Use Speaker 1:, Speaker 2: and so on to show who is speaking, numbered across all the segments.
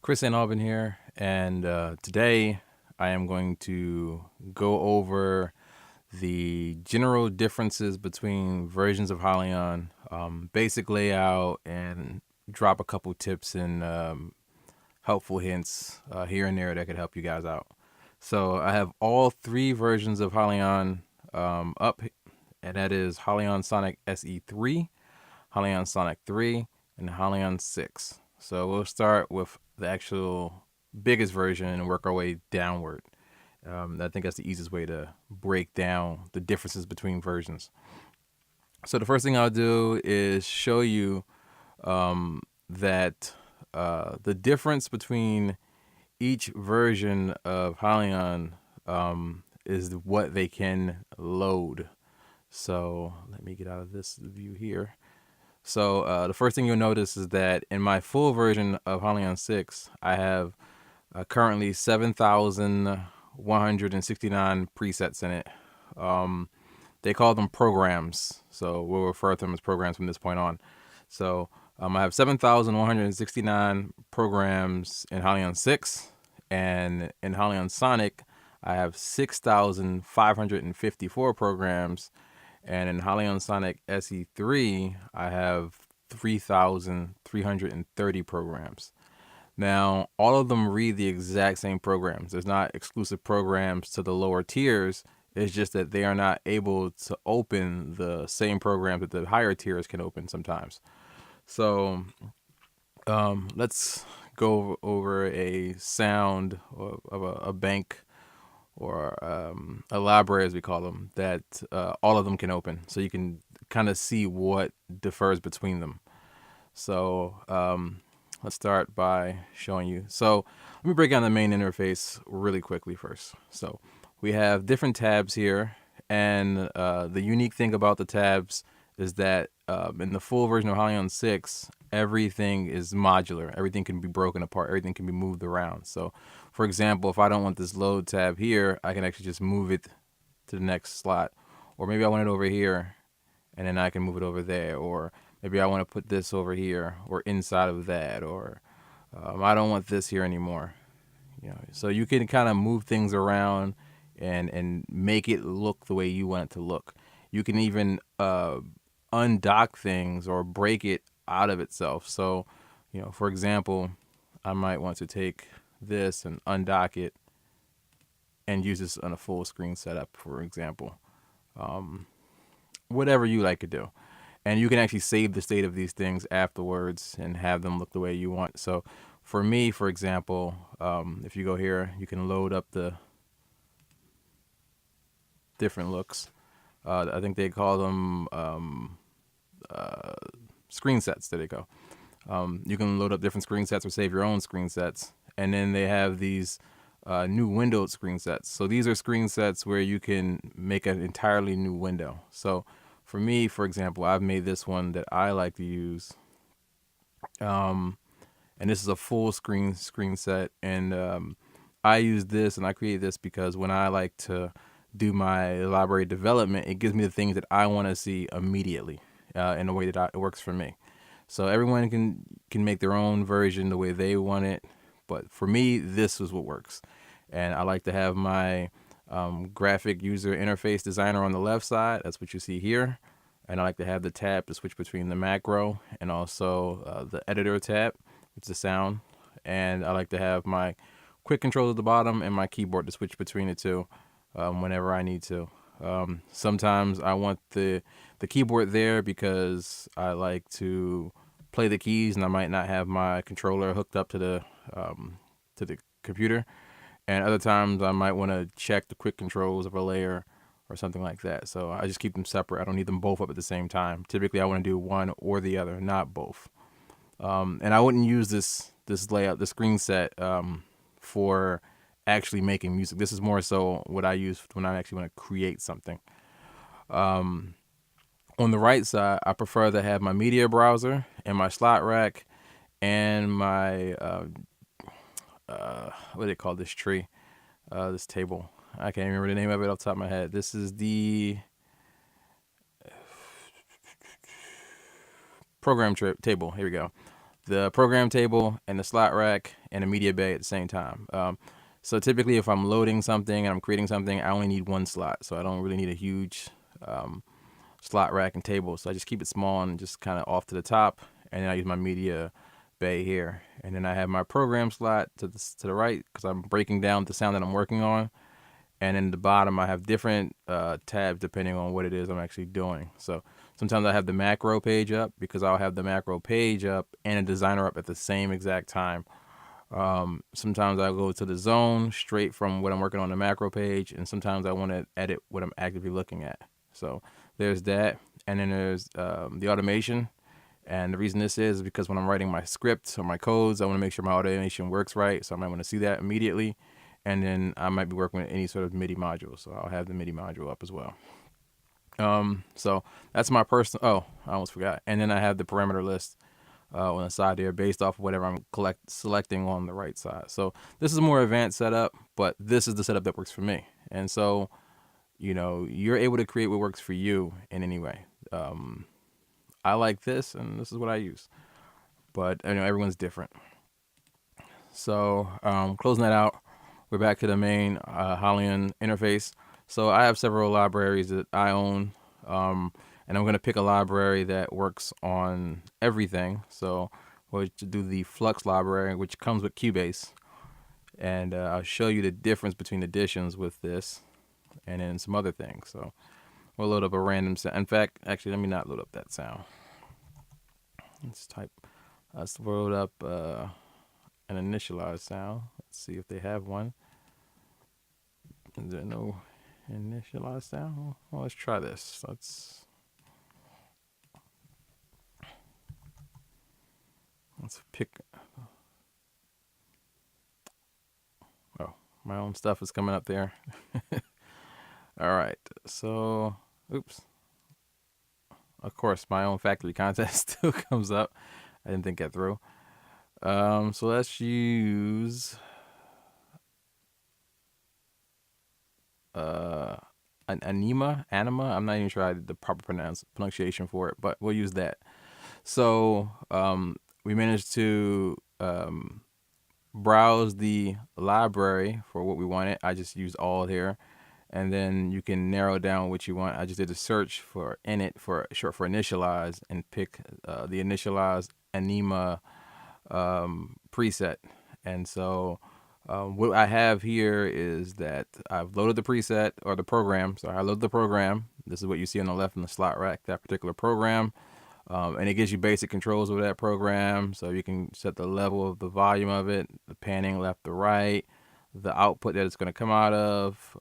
Speaker 1: Chris and Albin here, and today I am going to go over the general differences between versions of Halion, basic layout, and drop a couple tips and helpful hints here and there that could help you guys out. So I have all three versions of Halion up, and that is Halion Sonic SE3, Halion Sonic 3, and Halion 6. So we'll start with the actual biggest version and work our way downward. I think that's the easiest way to break down the differences between versions. So the first thing I'll do is show you that the difference between each version of Halion is what they can load. So let me get out of this view here. So the first thing you'll notice is that in my full version of Halion 6, I have currently 7,169 presets in it. They call them programs, so we'll refer to them as programs from this point on. So I have 7,169 programs in Halion 6, and in Halion Sonic, I have 6,554 programs. And in Halion Sonic SE3, I have 3,330 programs. Now, all of them read the exact same programs. There's not exclusive programs to the lower tiers. It's just that they are not able to open the same programs that the higher tiers can open sometimes. So let's go over a sound of a bank or a library, as we call them, that all of them can open. So you can kind of see what differs between them. So let's start by showing you. So let me break down the main interface really quickly first. So we have different tabs here, and the unique thing about the tabs is that in the full version of Halion 6, everything is modular. Everything can be broken apart. Everything can be moved around. So, for example, if I don't want this load tab here, I can actually just move it to the next slot. Or maybe I want it over here, and then I can move it over there. Or maybe I want to put this over here or inside of that. Or I don't want this here anymore. So you can kind of move things around and make it look the way you want it to look. You can even undock things or break it out of itself. So, for example, I might want to take this and undock it and use this on a full screen setup, for example. Whatever you like to do. And you can actually save the state of these things afterwards and have them look the way you want. So for me, for example, if you go here, you can load up the different looks. I think they call them screen sets. There they go. You can load up different screen sets or save your own screen sets. And then they have these new windowed screen sets. So these are screen sets where you can make an entirely new window. So for me, for example, I've made this one that I like to use. And this is a full screen set. And I use this and I create this because when I like to do my library development, it gives me the things that I want to see immediately in a way that it works for me. So everyone can make their own version the way they want it. But for me, this is what works. And I like to have my graphic user interface designer on the left side. That's what you see here. And I like to have the tab to switch between the macro and also the editor tab, which is the sound. And I like to have my quick control at the bottom and my keyboard to switch between the two whenever I need to. Sometimes I want the keyboard there because I like to play the keys and I might not have my controller hooked up to the computer. And other times I might want to check the quick controls of a layer or something like that. So I just keep them separate. I don't need them both up at the same time. Typically I want to do one or the other, not both. And I wouldn't use this layout, the screen set, for actually making music. This is more so what I use when I actually want to create something. On the right side, I prefer to have my media browser and my slot rack and my what do they call this tree? This table. I can't remember the name of it off the top of my head. This is the program table. Here we go. the program table and the slot rack and a media bay at the same time. So typically if I'm loading something and I'm creating something, I only need one slot. So I don't really need a huge slot rack and table. So I just keep it small and just kind of off to the top. And then I use my media bay here. And then I have my program slot to the right because I'm breaking down the sound that I'm working on. And in the bottom, I have different tabs depending on what it is I'm actually doing. So sometimes I have the macro page up because I'll have the macro page up and a designer up at the same exact time. Sometimes I go to the zone straight from what I'm working on the macro page, and sometimes I want to edit what I'm actively looking at. So there's that, and then there's the automation. And the reason this is because when I'm writing my scripts or my codes, I want to make sure my automation works right. So I might want to see that immediately. And then I might be working with any sort of MIDI module. So I'll have the MIDI module up as well. So that's my personal, oh, I almost forgot. And then I have the parameter list on the side there based off of whatever I'm selecting on the right side. So this is a more advanced setup, but this is the setup that works for me. And so, you know, you're able to create what works for you in any way. I like this, and this is what I use. But, you know, everyone's different. So closing that out, we're back to the main Halion interface. So I have several libraries that I own, and I'm going to pick a library that works on everything. So we'll do the Flux Library, which comes with Cubase. And I'll show you the difference between editions with this and then some other things. So we'll load up a random sound. In fact, actually, let me not load up that sound. Let's load up an initialized sound. Let's see if they have one. Is there no initialized sound? Well, let's try this. Let's pick. Oh, my own stuff is coming up there. All right. So, oops. Of course, my own factory contest still comes up. I didn't think that through. So let's use an anima. I'm not even sure I did the proper pronunciation for it, but we'll use that. So we managed to browse the library for what we wanted. I just used all here, and then you can narrow down what you want. I just did a search for init for short for initialize and pick the initialize anima preset. And so what I have here is that I've loaded the preset or the program. So I loaded the program. This is what you see on the left in the slot rack, that particular program. And it gives you basic controls over that program. So you can set the level of the volume of it, the panning left to right, the output that it's going to come out of,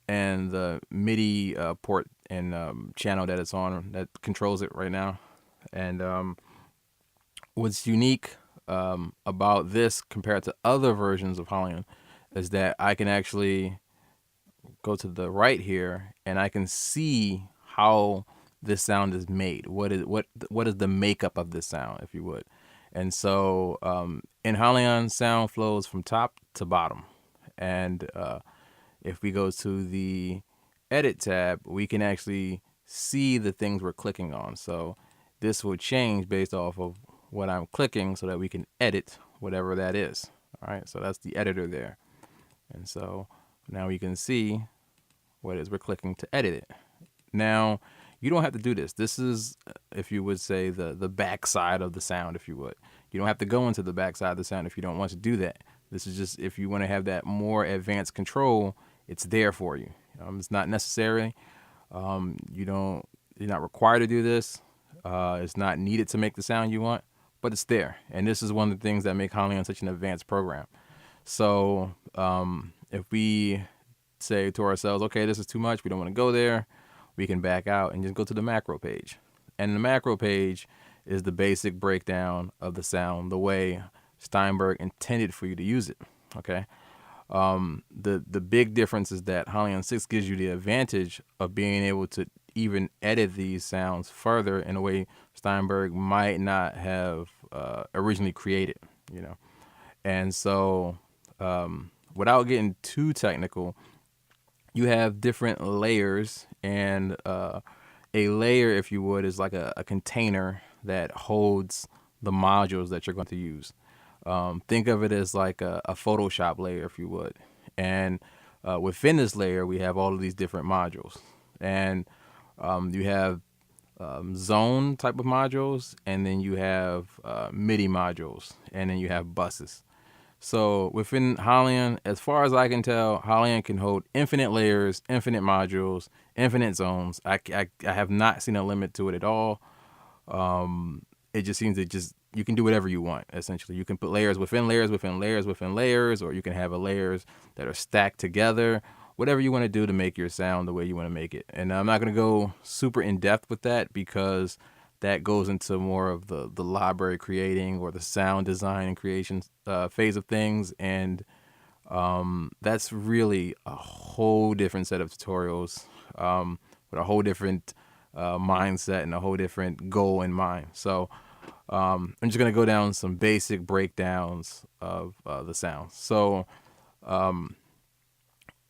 Speaker 1: and the MIDI port and channel that it's on that controls it right now. And what's unique about this compared to other versions of Halion is that I can actually go to the right here and I can see how this sound is made. What is the makeup of this sound, if you would. And so in Halion, sound flows from top to bottom. And if we go to the edit tab, we can actually see the things we're clicking on. So this will change based off of what I'm clicking so that we can edit whatever that is. All right, so that's the editor there. And so now we can see what it is we're clicking to edit it. Now, you don't have to do this. This is, if you would say, the backside of the sound, if you would. You don't have to go into the backside of the sound if you don't want to do that. This is just if you want to have that more advanced control, it's there for you. It's not necessary. You're not required to do this. It's not needed to make the sound you want, but it's there. And this is one of the things that make Halion such an advanced program. So if we say to ourselves, okay, this is too much, we don't want to go there, we can back out and just go to the macro page. And the macro page is the basic breakdown of the sound, the way Steinberg intended for you to use it. Okay. The big difference is that Halion 6 gives you the advantage of being able to even edit these sounds further in a way Steinberg might not have originally created, you know. And so without getting too technical, you have different layers, and a layer, if you would, is like a container that holds the modules that you're going to use. Think of it as like a Photoshop layer, if you would. And within this layer, we have all of these different modules. And you have zone type of modules, and then you have MIDI modules, and then you have buses. So within Halion, as far as I can tell, Halion can hold infinite layers, infinite modules, infinite zones. I have not seen a limit to it at all. It just seems that you can do whatever you want, essentially. You can put layers within layers within layers within layers, or you can have layers that are stacked together, whatever you want to do to make your sound the way you want to make it. And I'm not going to go super in depth with that because that goes into more of the library creating or the sound design and creation phase of things. And that's really a whole different set of tutorials with a whole different mindset and a whole different goal in mind. So I'm just going to go down some basic breakdowns of the sounds. So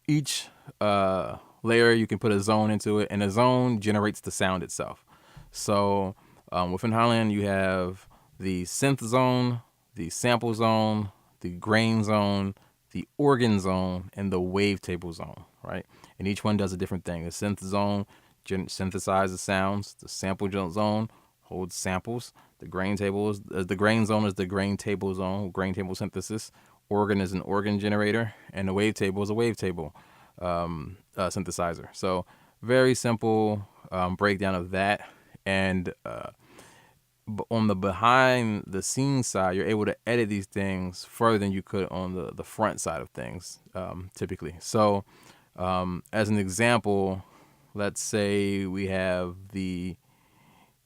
Speaker 1: each layer, you can put a zone into it, and a zone generates the sound itself. So within Halion, you have the synth zone, the sample zone, the grain zone, the organ zone, and the wavetable zone, right? And each one does a different thing. The synth zone synthesizes sounds. The sample zone holds samples. The grain table the grain zone is the grain table zone, grain table synthesis. Organ is an organ generator, and the wavetable is a wavetable synthesizer. So very simple breakdown of that. And on the behind the scenes side, you're able to edit these things further than you could on the front side of things, typically. So as an example, let's say we have the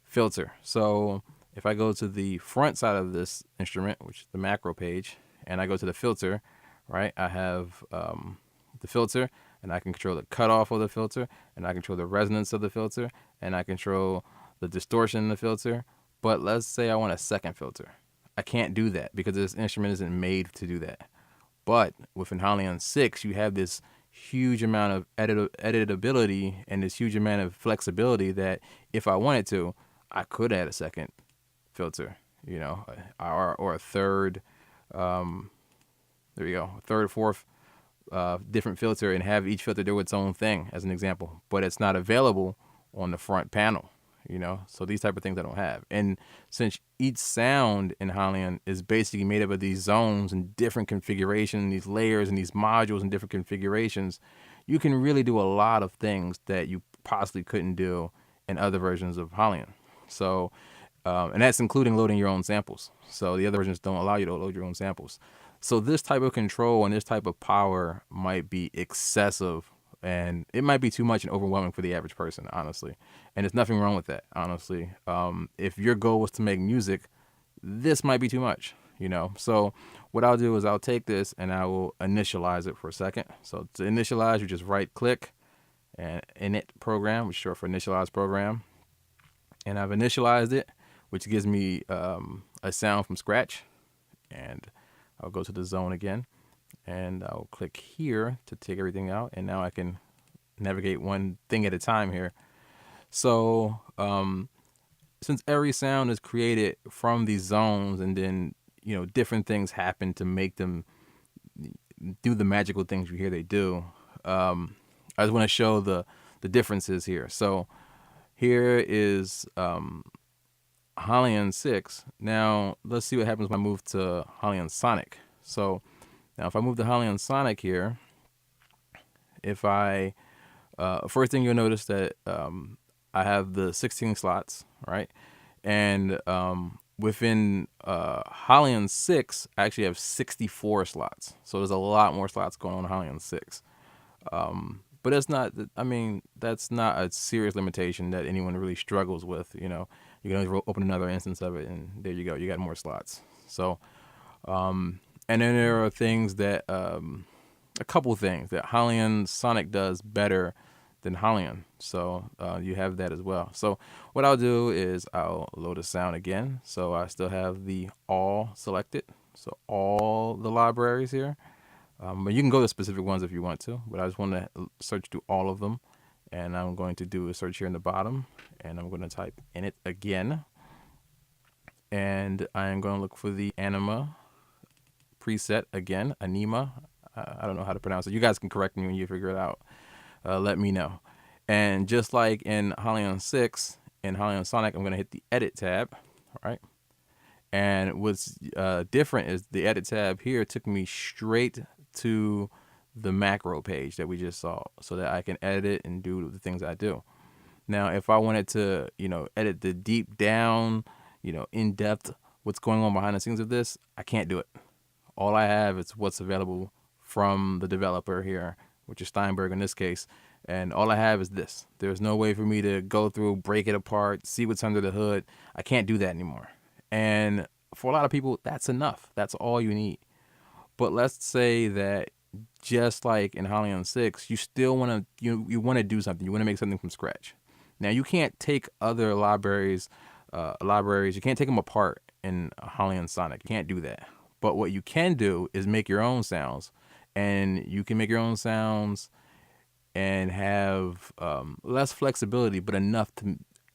Speaker 1: filter. So if I go to the front side of this instrument, which is the macro page, and I go to the filter, right, I have the filter, and I can control the cutoff of the filter, and I control the resonance of the filter, and I control the distortion in the filter. But let's say I want a second filter. I can't do that because this instrument isn't made to do that. But within Halion 6, you have this huge amount of editability and this huge amount of flexibility that if I wanted to, I could add a second filter, or a third, there you go, third, fourth different filter, and have each filter do its own thing, as an example. But it's not available on the front panel, so these type of things I don't have. And since each sound in Halion is basically made up of these zones and different configurations, these layers and these modules and different configurations, you can really do a lot of things that you possibly couldn't do in other versions of Halion. So and that's including loading your own samples. So the other versions don't allow you to load your own samples. So this type of control and this type of power might be excessive, and it might be too much and overwhelming for the average person, honestly. And there's nothing wrong with that, honestly. If your goal was to make music, this might be too much, So what I'll do is I'll take this and I will initialize it for a second. So to initialize, you just right click and init program, which is short for initialize program. And I've initialized it, which gives me a sound from scratch. And I'll go to the zone again, and I'll click here to take everything out. And now I can navigate one thing at a time here. So since every sound is created from these zones, and then, different things happen to make them do the magical things you hear they do, I just want to show the differences here. So here is Halion 6. Now let's see what happens when I move to Halion Sonic. So now if I move to Halion Sonic here, if I first thing you'll notice that I have the 16 slots, right? And within Halion 6, I actually have 64 slots. So there's a lot more slots going on in Halion 6. But that's not a serious limitation that anyone really struggles with. You can always open another instance of it, and there you go. You got more slots. So, and then there are things that, a couple things that Halion Sonic does better than Halion. So you have that as well. So what I'll do is I'll load a sound again. So I still have the all selected. So all the libraries here. But you can go to specific ones if you want to, but I just want to search through all of them. And I'm going to do a search here in the bottom, and I'm going to type init again. and I am going to look for the anima preset again, anima. I don't know how to pronounce it. You guys can correct me when you figure it out. Let me know. And just like in Halion 6, in Halion Sonic, I'm going to hit the Edit tab, all right? And what's different is the Edit tab here took me straight to the macro page that we just saw so that I can edit and do the things I do. Now, if I wanted to, edit the deep down, in depth, what's going on behind the scenes of this, I can't do it. All I have is what's available from the developer here, which is Steinberg in this case. And all I have is this. There's no way for me to go through, break it apart, see what's under the hood. I can't do that anymore. And for a lot of people, that's enough. That's all you need. But let's say that just like in Halion 6, you still want to you want to do something. You want to make something from scratch. Now, you can't take other libraries. You can't take them apart in Halion Sonic. You can't do that. But what you can do is make your own sounds. And you can make your own sounds and have less flexibility, but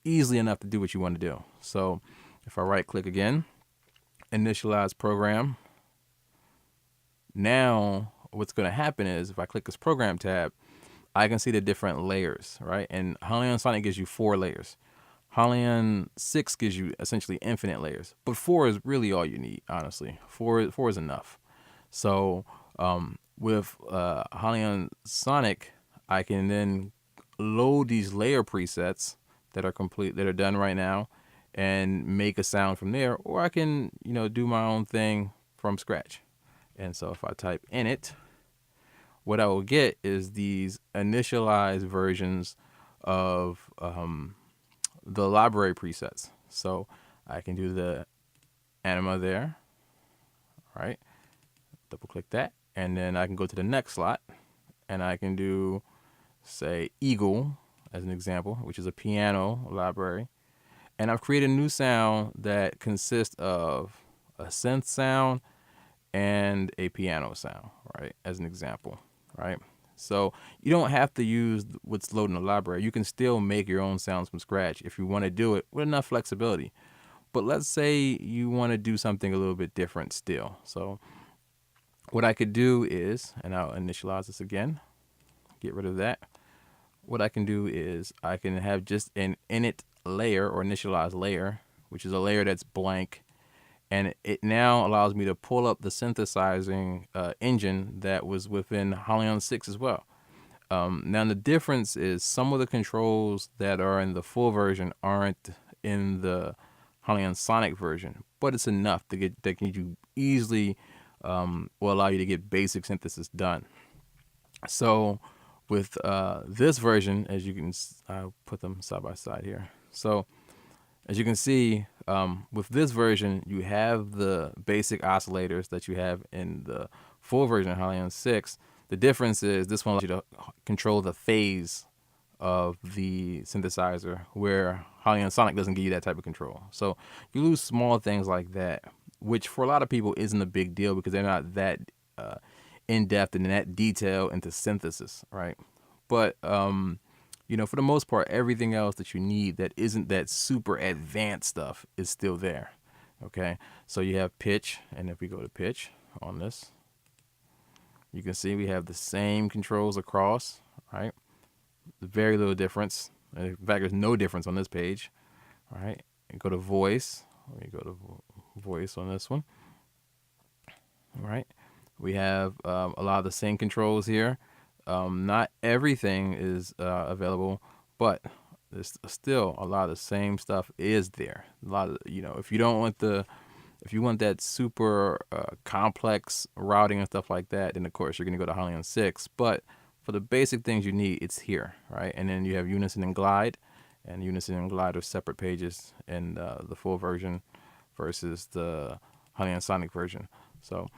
Speaker 1: easily enough to do what you want to do. So if I right click again, initialize program. Now what's going to happen is if I click this program tab, I can see the different layers, right? And Halion Sonic gives you 4 layers. Halion 6 gives you essentially infinite layers, but 4 is really all you need, honestly. 4 is enough. So with Halion Sonic, I can then load these layer presets that are done right now, and make a sound from there, or I can do my own thing from scratch. And so if I type init, what I will get is these initialized versions of the library presets. So I can do the anima there, right? Double click that, and then I can go to the next slot, and I can do, say, eagle as an example, which is a piano library. And I've created a new sound that consists of a synth sound and a piano sound, right? As an example, right? So you don't have to use what's loaded in the library. You can still make your own sounds from scratch if you want to do it with enough flexibility. But let's say you want to do something a little bit different still. So what I could do is, and I'll initialize this again, get rid of that. What I can do is I can have just an init layer or initialized layer, which is a layer that's blank. And it now allows me to pull up the synthesizing engine that was within Halion 6 as well. Now, the difference is some of the controls that are in the full version aren't in the Halion Sonic version, but it's enough that can you easily will allow you to get basic synthesis done. So with this version, as you can, I'll put them side by side here. So as you can see, with this version, you have the basic oscillators that you have in the full version of Halion 6. The difference is this one allows you to control the phase of the synthesizer, where Halion Sonic doesn't give you that type of control. So you lose small things like that, which for a lot of people isn't a big deal because they're not that in-depth and that detail into synthesis, right? But for the most part, everything else that you need that isn't that super advanced stuff is still there. Okay, so you have pitch, and if we go to pitch on this, you can see we have the same controls across, right? Very little difference. In fact, there's no difference on this page. All right, and go to voice. Let me go to voice on this one. All right, we have a lot of the same controls here. Not everything is available, but there's still a lot of the same stuff is there. A lot of, if you want that super complex routing and stuff like that, then of course you're going to go to Halion 6. But for the basic things you need, it's here, right? And then you have Unison and Glide, and Unison and Glide are separate pages in the full version versus the Halion Sonic version. So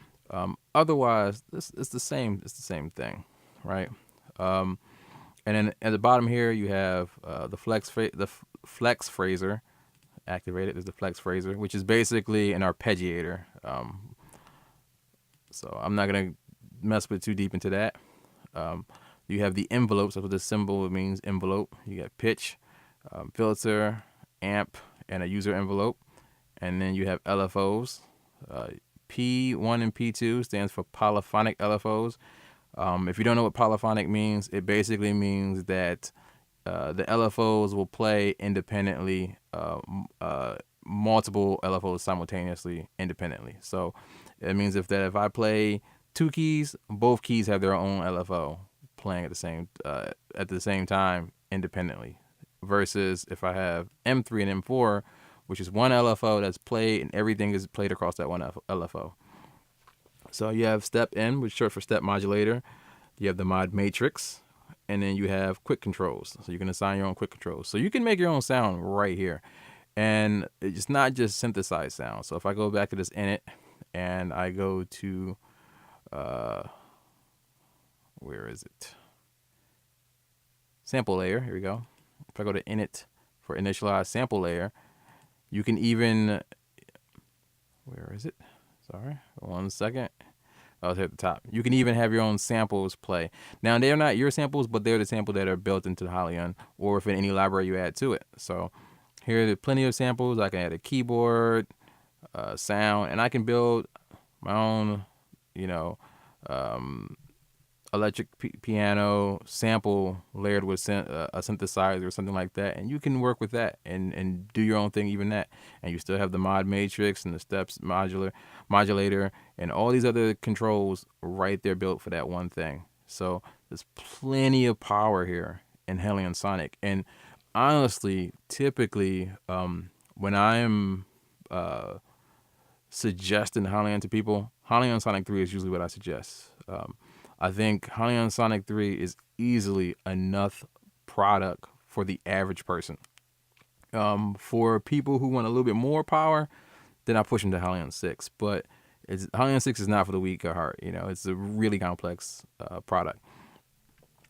Speaker 1: otherwise, it's the same. It's the same thing, right? And then at the bottom here, you have the flex phraser activated. There's the flex phraser, which is basically an arpeggiator. So I'm not gonna mess with too deep into that. You have the envelopes. That's what this symbol means. Envelope. You got pitch, filter, amp, and a user envelope. and then you have LFOs. P1 and P2 stands for Polyphonic Lfos. If you don't know what polyphonic means, it basically means that the LFOs will play independently, multiple LFOs simultaneously, independently. So it means if I play two keys, both keys have their own LFO playing at the same time independently. Versus if I have M3 and M4, which is one LFO that's played and everything is played across that one LFO. So you have step N, which is short for step modulator. You have the mod matrix, and then you have quick controls. So you can assign your own quick controls. So you can make your own sound right here. And it's not just synthesized sound. So if I go back to this init and I go to, where is it? Sample layer, here we go. If I go to init for initialize sample layer, you can even, where is it? Sorry, 1 second. Oh, it's here at the top. You can even have your own samples play. Now, they're not your samples, but they're the samples that are built into the Halion, or if in any library you add to it. So here are plenty of samples. I can add a keyboard, sound, and I can build my own, electric piano sample layered with a synthesizer or something like that, and you can work with that and do your own thing, even that, and you still have the mod matrix and the steps modulator and all these other controls right there built for that one thing. So there's plenty of power here in Halion Sonic. And honestly, typically when I'm suggesting Halion to people, Halion Sonic 3 is usually what I suggest. I think Halion Sonic 3 is easily enough product for the average person. For people who want a little bit more power, then I push them to Halion 6. But Halion 6 is not for the weak of heart. It's a really complex product.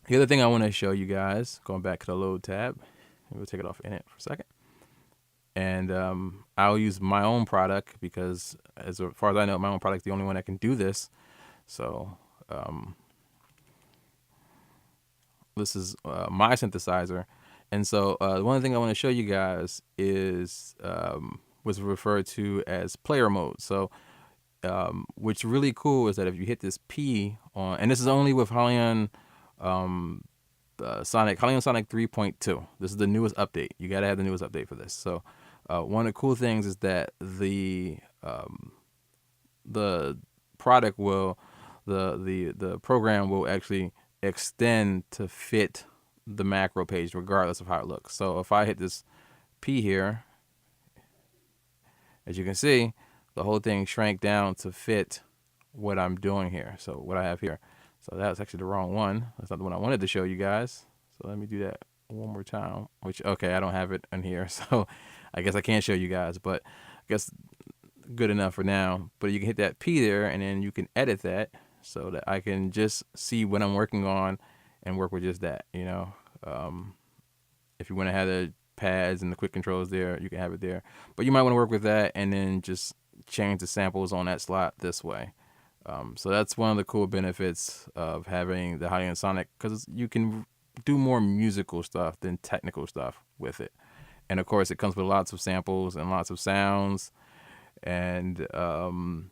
Speaker 1: The other thing I want to show you guys, going back to the load tab, we'll take it off in it for a second. And I'll use my own product because as far as I know, my own product is the only one that can do this. So this is my synthesizer. And so one thing I want to show you guys is what's referred to as player mode. So what's really cool is that if you hit this P on, and this is only with Halion Sonic 3.2. This is the newest update. You got to have the newest update for this. So one of the cool things is that the product will, the program will actually extend to fit the macro page regardless of how it looks. So if I hit this P here, as you can see, the whole thing shrank down to fit what I'm doing here. So what I have here. So that's actually the wrong one. That's not the one I wanted to show you guys. So let me do that one more time, okay, I don't have it in here. So I guess I can't show you guys, but I guess good enough for now. But you can hit that P there and then you can edit that so that I can just see what I'm working on and work with just that, If you want to have the pads and the quick controls there, you can have it there. But you might want to work with that and then just change the samples on that slot this way. So that's one of the cool benefits of having the Halion Sonic, because you can do more musical stuff than technical stuff with it. And of course, it comes with lots of samples and lots of sounds. And mine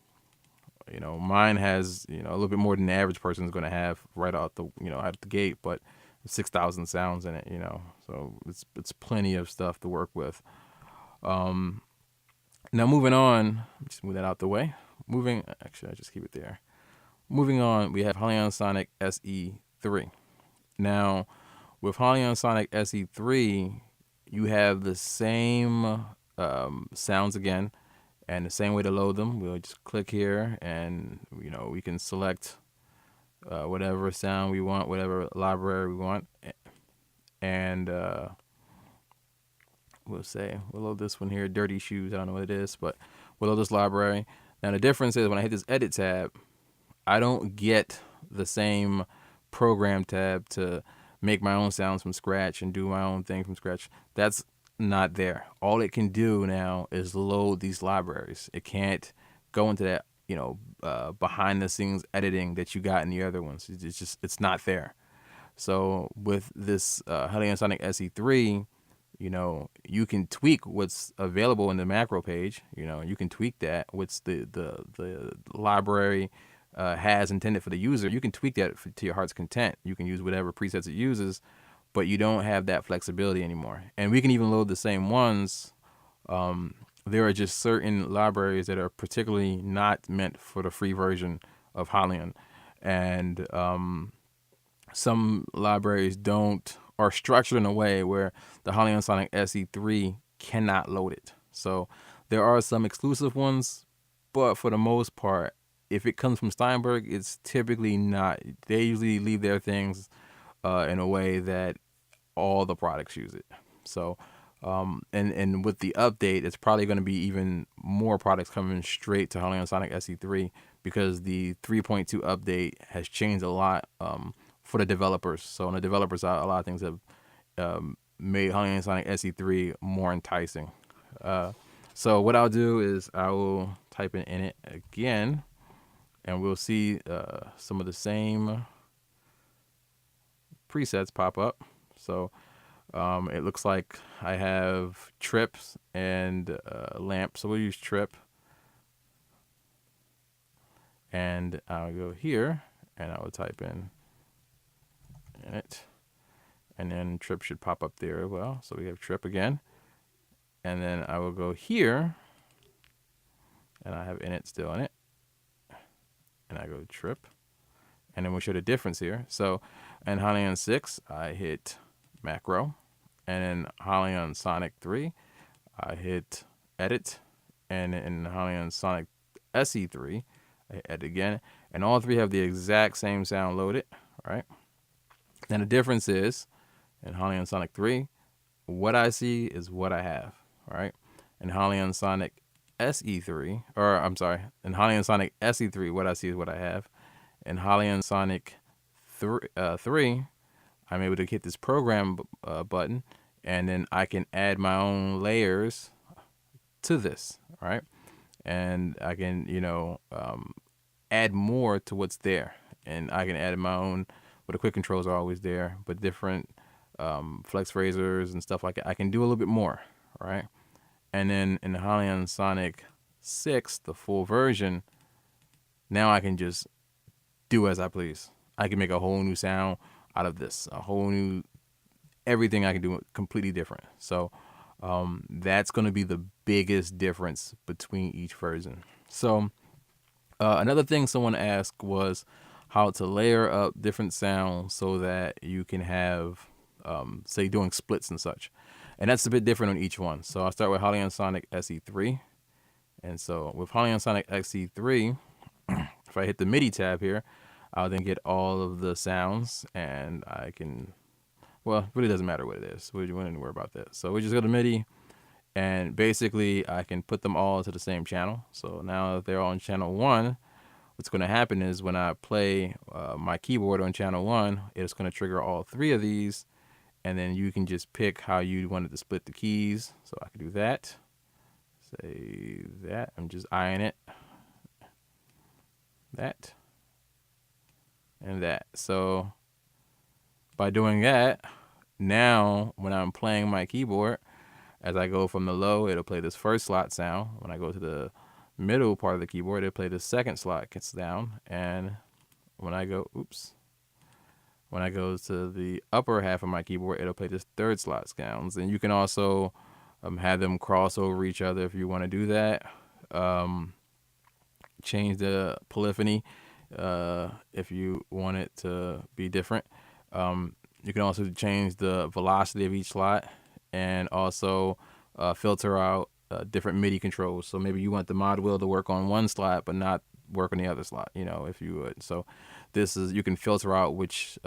Speaker 1: has a little bit more than the average person is going to have right out the out the gate, but 6,000 sounds in it. So it's plenty of stuff to work with. Now moving on, just move that out the way. Actually, I just keep it there. Moving on, we have Halion Sonic SE3. Now, with Halion Sonic SE3, you have the same sounds again, and the same way to load them. We'll just click here, and we can select whatever sound we want, whatever library we want, and we'll load this one here, Dirty Shoes. I don't know what it is, but we'll load this library. Now the difference is when I hit this edit tab, I don't get the same program tab to make my own sounds from scratch and do my own thing from scratch. That's not there. All it can do now is load these libraries. It can't go into that, behind the scenes editing that you got in the other ones. It's not there. So with this Halion Sonic SE3, you can tweak what's available in the macro page. You can tweak that, what's the library has intended for the user. You can tweak that to your heart's content. You can use whatever presets it uses, but you don't have that flexibility anymore. And we can even load the same ones. There are just certain libraries that are particularly not meant for the free version of Halion. And some libraries are structured in a way where the Halion Sonic SE3 cannot load it. So there are some exclusive ones, but for the most part, if it comes from Steinberg, it's typically not. They usually leave their things in a way that all the products use it. So, and with the update, it's probably going to be even more products coming straight to Halion Sonic SE3 because the 3.2 update has changed a lot for the developers. So on the developer side, a lot of things have made Halion Sonic SE3 more enticing. So what I'll do is I will type in it again, and we'll see some of the same presets pop up. So it looks like I have trips and lamp. So we'll use trip. And I'll go here and I will type in it. And then trip should pop up there as well. So we have trip again. And then I will go here and I have init still in it. And I go trip. And then we'll show the difference here. So in Halion 6, I hit macro. And in Halion Sonic 3, I hit edit. And in Halion Sonic SE3, I hit edit again. And all three have the exact same sound loaded, right? And the difference is, in Halion Sonic 3, what I see is what I have, right? In Halion Sonic SE3, in Halion Sonic SE3, what I see is what I have. In Halion Sonic 3, I'm able to hit this program button, and then I can add my own layers to this, right? And I can, add more to what's there. And I can add my own, but the quick controls are always there, but different flex phrasers and stuff like that. I can do a little bit more, right? And then in the Halion Sonic 6, the full version, now I can just do as I please. I can make a whole new sound out of this, everything I can do completely different. So that's going to be the biggest difference between each version. So another thing someone asked was how to layer up different sounds so that you can have, say, doing splits and such. And that's a bit different on each one. So I'll start with Halion Sonic SE3. And so with Halion Sonic SE3, if I hit the MIDI tab here, I'll then get all of the sounds, and I can, well, it really doesn't matter what it is. We don't need to worry about that. So we just go to MIDI, and basically I can put them all to the same channel. So now that they're all on channel 1, what's going to happen is when I play my keyboard on channel 1, it's going to trigger all 3 of these, and then you can just pick how you wanted to split the keys. So I can do that. Say that. I'm just eyeing it. That. And that. So by doing that, now when I'm playing my keyboard, as I go from the low, it'll play this first slot sound. When I go to the middle part of the keyboard, it'll play the second slot gets down. And when I go, when I go to the upper half of my keyboard, it'll play this third slot sounds. And you can also have them cross over each other if you want to do that. Change the polyphony if you want it to be different. You can also change the velocity of each slot and also filter out different MIDI controls. So maybe you want the mod wheel to work on one slot but not work on the other slot, if you would. So you can filter out which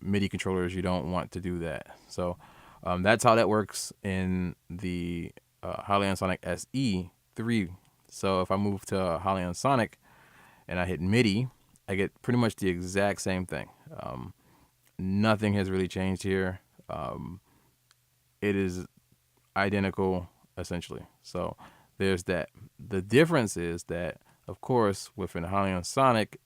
Speaker 1: MIDI controllers you don't want to do that. So that's how that works in the Halion Sonic SE3. So if I move to Halion Sonic and I hit MIDI, I get pretty much the exact same thing. Nothing has really changed here. It is identical, essentially. So there's that. The difference is that, of course, within Halion Sonic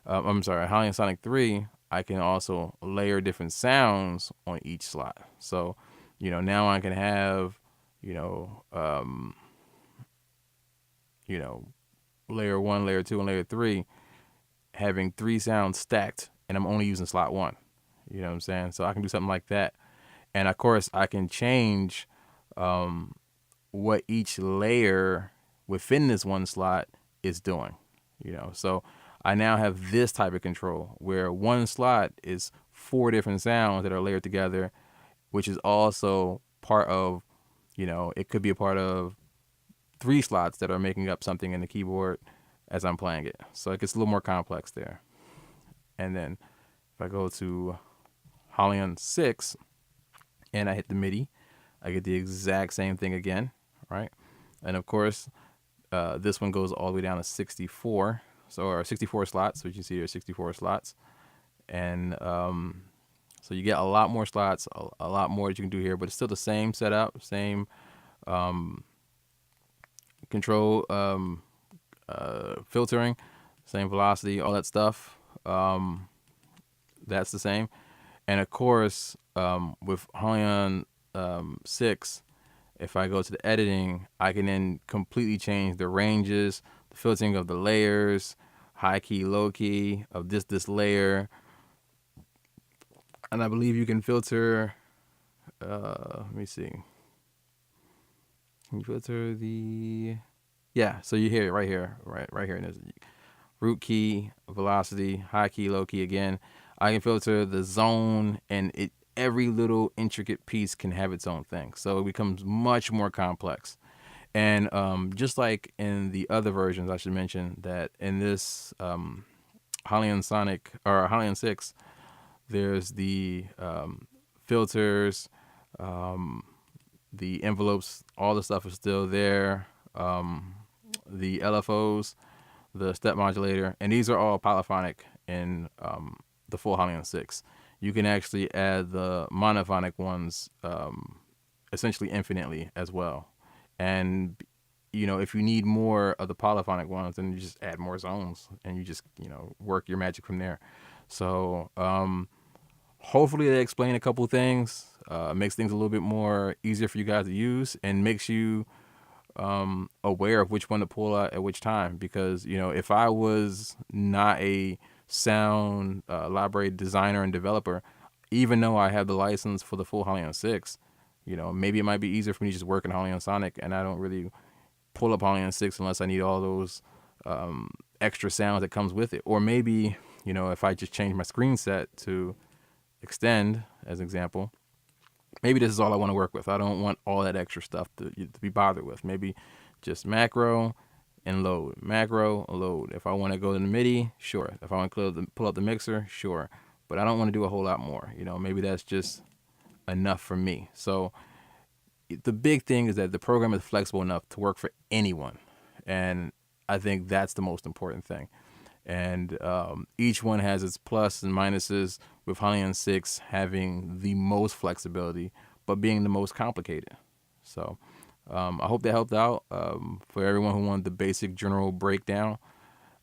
Speaker 1: Halion Sonic 3, I can also layer different sounds on each slot. So, now I can have, you know, um, layer 1, layer 2, and layer 3 having 3 sounds stacked, and I'm only using slot 1. You know what I'm saying? So I can do something like that. And of course, I can change what each layer within this one slot is doing. So I now have this type of control where one slot is 4 different sounds that are layered together, which is also part of, it could be a part of 3 slots that are making up something in the keyboard as I'm playing it. So it gets a little more complex there. And then if I go to Halion 6 and I hit the MIDI, I get the exact same thing again, right? And of course, this one goes all the way down to 64. Or 64 slots, which you see there's 64 slots. And so you get a lot more slots, a lot more that you can do here, but it's still the same setup, same control, filtering, same velocity, all that stuff. That's the same. And of course, with Halion 6, if I go to the editing, I can then completely change the ranges, the filtering of the layers, high key, low key of this layer. And I believe you can filter, let me see. Can you filter so you hear it right here, right here. There's root key, velocity, high key, low key again. I can filter the zone, and every little intricate piece can have its own thing. So it becomes much more complex. And just like in the other versions, I should mention that in this Halion Sonic or Halion 6, there's the filters, the envelopes, all the stuff is still there. The LFOs, the step modulator, and these are all polyphonic in the full Halion 6. You can actually add the monophonic ones essentially infinitely as well. And, if you need more of the polyphonic ones, then you just add more zones and you just, work your magic from there. So hopefully they explain a couple things, makes things a little bit more easier for you guys to use, and makes you aware of which one to pull out at which time. Because, if I was not a sound library designer and developer, even though I have the license for the full Halion 6, maybe it might be easier for me to just work in Halion Sonic, and I don't really pull up Halion 6 unless I need all those extra sounds that comes with it. Or maybe, if I just change my screen set to extend, as an example, maybe this is all I want to work with. I don't want all that extra stuff to be bothered with. Maybe just macro and load. Macro, load. If I want to go to the MIDI, sure. If I want to pull up the mixer, sure. But I don't want to do a whole lot more. Maybe that's just enough for me. So the big thing is that the program is flexible enough to work for anyone. And I think that's the most important thing. And each one has its plus and minuses, with Halion 6 having the most flexibility, but being the most complicated. So I hope that helped out for everyone who wanted the basic general breakdown.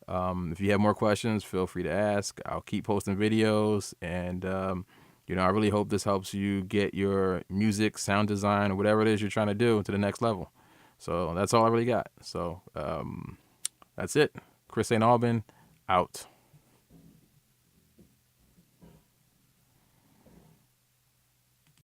Speaker 1: If you have more questions, feel free to ask. I'll keep posting videos, and I really hope this helps you get your music, sound design, or whatever it is you're trying to do to the next level. So that's all I really got. So that's it. Chris St. Aubin, out.